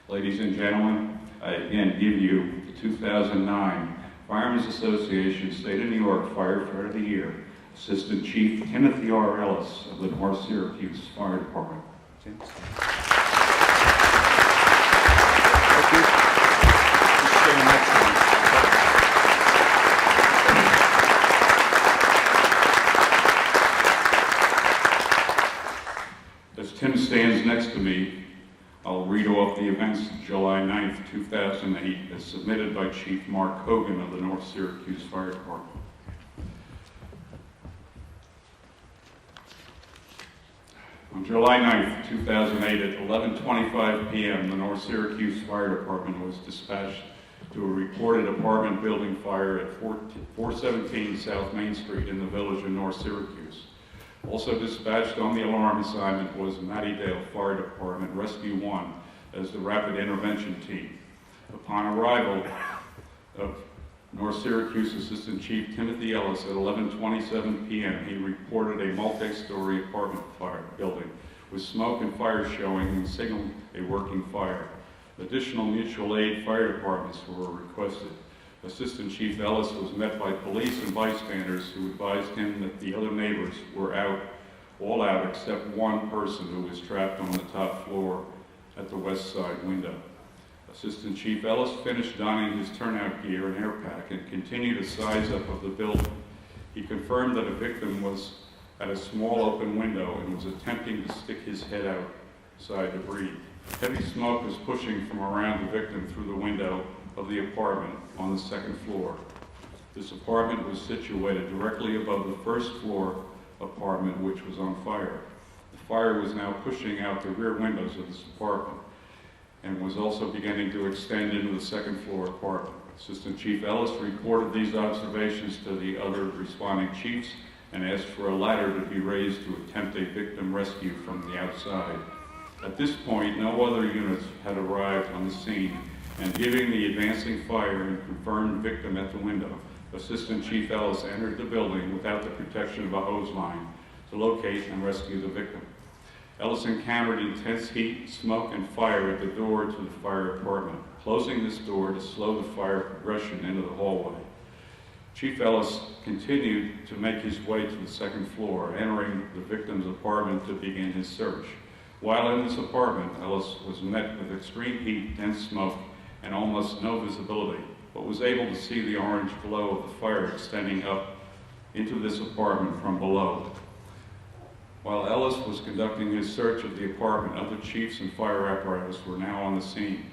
Ladies and gentlemen, I again give you the 2009 Firemen's Association State of New York Firefighter of the Year, Assistant Chief Timothy R. Ellis of the North Syracuse Fire Department. Tim? As Tim stands next to me, I'll read off the events of July 9th, 2008, as submitted by Chief Mark Hogan of the North Syracuse Fire Department. On July 9th, 2008, at 11:25 p.m., the North Syracuse Fire Department was dispatched to a reported apartment building fire at 417 South Main Street in the village of North Syracuse. Also dispatched on the alarm assignment was Mattydale Fire Department Rescue 1 as the rapid intervention team. Upon arrival of North Syracuse Assistant Chief Timothy Ellis at 11:27 p.m., he reported a multi-story apartment fire building with smoke and fire showing and signaled a working fire. Additional mutual aid fire departments were requested. Assistant Chief Ellis was met by police and bystanders who advised him that the other neighbors were all out except one person who was trapped on the top floor at the west side window. Assistant Chief Ellis finished donning his turnout gear and air pack and continued a size up of the building. He confirmed that a victim was at a small open window and was attempting to stick his head outside to breathe. Heavy smoke was pushing from around the victim through the window of the apartment on the second floor. This apartment was situated directly above the first floor apartment, which was on fire. The fire was now pushing out the rear windows of this apartment and was also beginning to extend into the second floor apartment. Assistant Chief Ellis reported these observations to the other responding chiefs and asked for a ladder to be raised to attempt a victim rescue from the outside. At this point, no other units had arrived on the scene, and given the advancing fire and confirmed victim at the window, Assistant Chief Ellis entered the building without the protection of a hose line to locate and rescue the victim. Ellis encountered intense heat, smoke, and fire at the door to the fire apartment, closing this door to slow the fire progression into the hallway. Chief Ellis continued to make his way to the second floor, entering the victim's apartment to begin his search. While in this apartment, Ellis was met with extreme heat, dense smoke, and almost no visibility, but was able to see the orange glow of the fire extending up into this apartment from below. While Ellis was conducting his search of the apartment, other chiefs and fire apparatus were now on the scene.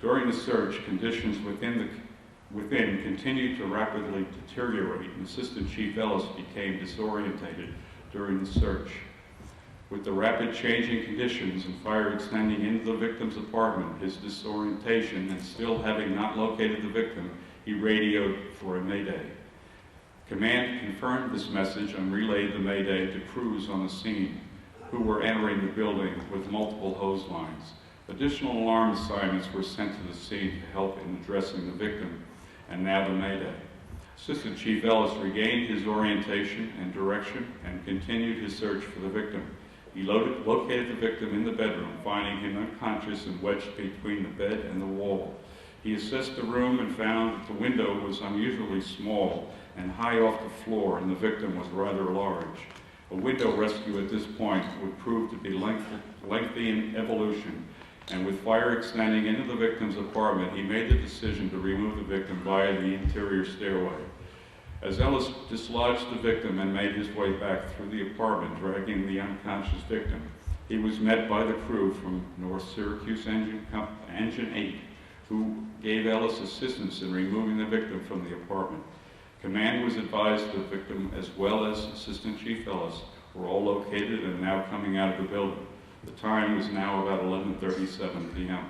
During the search, conditions within continued to rapidly deteriorate, and Assistant Chief Ellis became disorientated during the search. With the rapid changing conditions and fire extending into the victim's apartment, his disorientation, and still having not located the victim, he radioed for a mayday. Command confirmed this message and relayed the mayday to crews on the scene, who were entering the building with multiple hose lines. Additional alarm assignments were sent to the scene to help in addressing the victim, and now the mayday. Assistant Chief Ellis regained his orientation and direction and continued his search for the victim. He located the victim in the bedroom, finding him unconscious and wedged between the bed and the wall. He assessed the room and found that the window was unusually small and high off the floor, and the victim was rather large. A window rescue at this point would prove to be lengthy in evolution, and with fire extending into the victim's apartment, he made the decision to remove the victim via the interior stairway. As Ellis dislodged the victim and made his way back through the apartment, dragging the unconscious victim, he was met by the crew from North Syracuse Engine 8, who gave Ellis assistance in removing the victim from the apartment. Command was advised the victim, as well as Assistant Chief Ellis, were all located and now coming out of the building. The time was now about 11:37 p.m.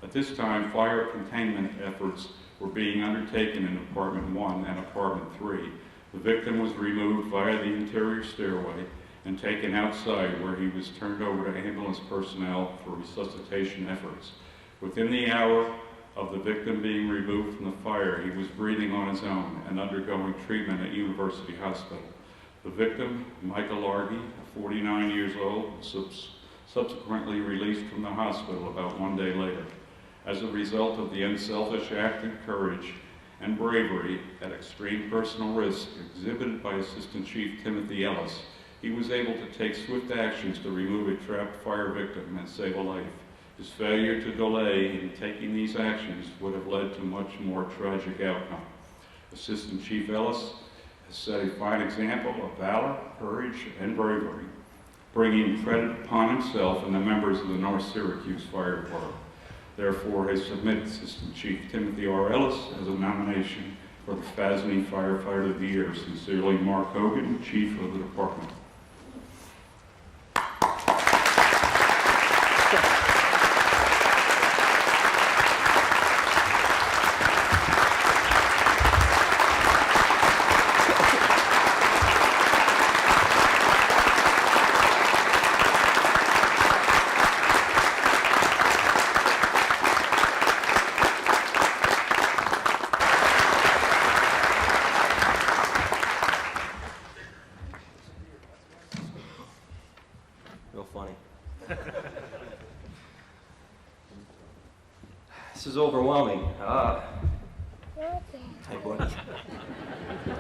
At this time, fire containment efforts were being undertaken in Apartment 1 and Apartment 3. The victim was removed via the interior stairway and taken outside, where he was turned over to ambulance personnel for resuscitation efforts. Within the hour of the victim being removed from the fire, he was breathing on his own and undergoing treatment at University Hospital. The victim, Michael Largy, 49 years old, subsequently released from the hospital about 1 day later. as a result of the unselfish act of courage and bravery at extreme personal risk exhibited by Assistant Chief Timothy Ellis, he was able to take swift actions to remove a trapped fire victim and save a life. His failure to delay in taking these actions would have led to much more tragic outcome. Assistant Chief Ellis has set a fine example of valor, courage, and bravery, bringing credit upon himself and the members of the North Syracuse Fire Department. Therefore, I submit Assistant Chief Timothy R. Ellis as a nomination for the FASNY Firefighter of the Year. Sincerely, Mark Hogan, Chief of the Department. Real funny. This is overwhelming. Hi, buddy.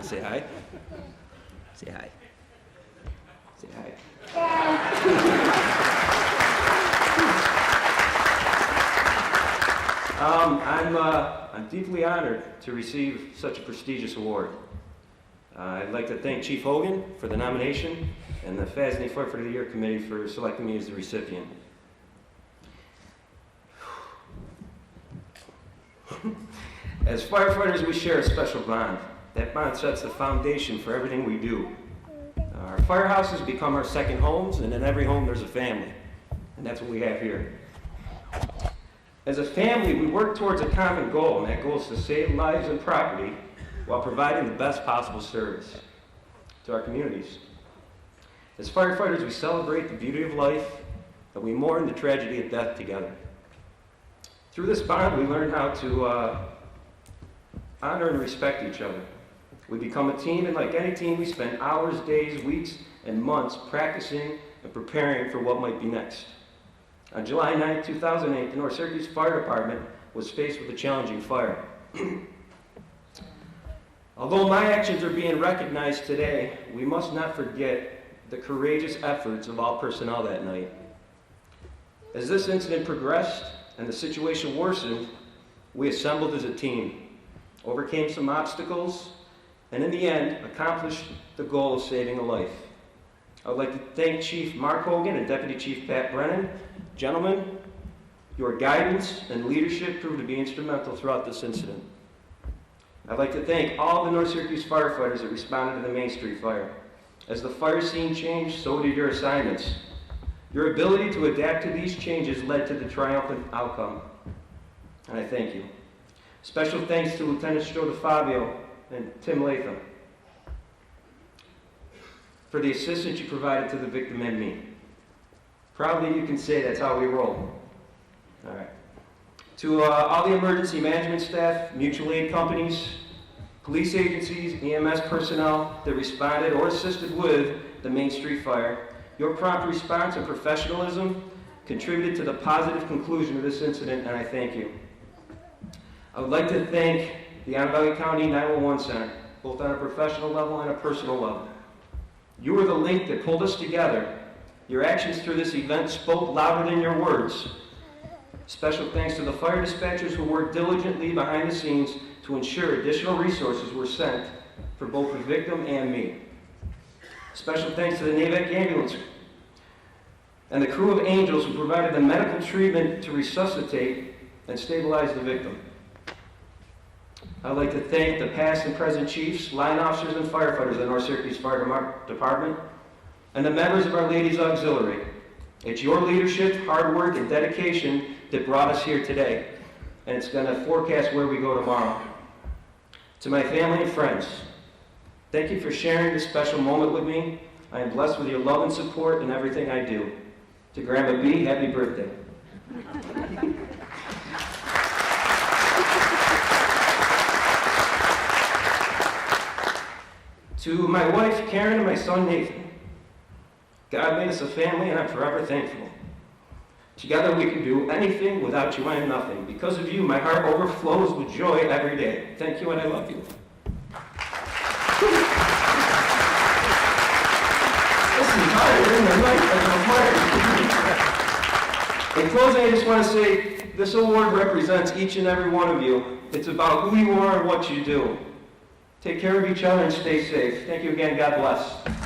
Say hi. Say hi. Say hi. I'm deeply honored to receive such a prestigious award. I'd like to thank Chief Hogan for the nomination and the FASNY Firefighter of the Year Committee for selecting me as the recipient. As firefighters, we share a special bond. That bond sets the foundation for everything we do. Our firehouses become our second homes, and in every home there's a family. And that's what we have here. As a family, we work towards a common goal, and that goal is to save lives and property while providing the best possible service to our communities. As firefighters, we celebrate the beauty of life, and we mourn the tragedy of death together. Through this bond, we learn how to honor and respect each other. We become a team, and like any team, we spend hours, days, weeks, and months practicing and preparing for what might be next. On July 9, 2008, the North Syracuse Fire Department was faced with a challenging fire. Although my actions are being recognized today, we must not forget the courageous efforts of all personnel that night. As this incident progressed and the situation worsened, we assembled as a team, overcame some obstacles, and in the end, accomplished the goal of saving a life. I would like to thank Chief Mark Hogan and Deputy Chief Pat Brennan. Gentlemen, your guidance and leadership proved to be instrumental throughout this incident. I'd like to thank all the North Syracuse firefighters that responded to the Main Street fire. As the fire scene changed, so did your assignments. Your ability to adapt to these changes led to the triumphant outcome, and I thank you. Special thanks to Lieutenants Joe DeFabio and Tim Latham for the assistance you provided to the victim and me. Proudly, you can say that's how we roll. All right. To all the emergency management staff, mutual aid companies, police agencies, EMS personnel that responded or assisted with the Main Street fire, your prompt response and professionalism contributed to the positive conclusion of this incident, and I thank you. I would like to thank the Onondaga County 911 Center, both on a professional level and a personal level. You were the link that pulled us together. Your actions through this event spoke louder than your words. Special thanks to the fire dispatchers who worked diligently behind the scenes to ensure additional resources were sent for both the victim and me. Special thanks to the NAVAC ambulance and the crew of angels who provided the medical treatment to resuscitate and stabilize the victim. I'd like to thank the past and present chiefs, line officers, and firefighters of the North Syracuse Fire Department, and the members of our Ladies Auxiliary. It's your leadership, hard work, and dedication that brought us here today, and it's going to forecast where we go tomorrow. To my family and friends, thank you for sharing this special moment with me. I am blessed with your love and support in everything I do. To Grandma B, happy birthday. To my wife, Karen, and my son, Nathan, God made us a family, and I'm forever thankful. Together we can do anything. Without you, I am nothing. Because of you, my heart overflows with joy every day. Thank you, and I love you. This is harder than the night of the fire. In closing, I just want to say this award represents each and every one of you. It's about who you are and what you do. Take care of each other and stay safe. Thank you again. God bless.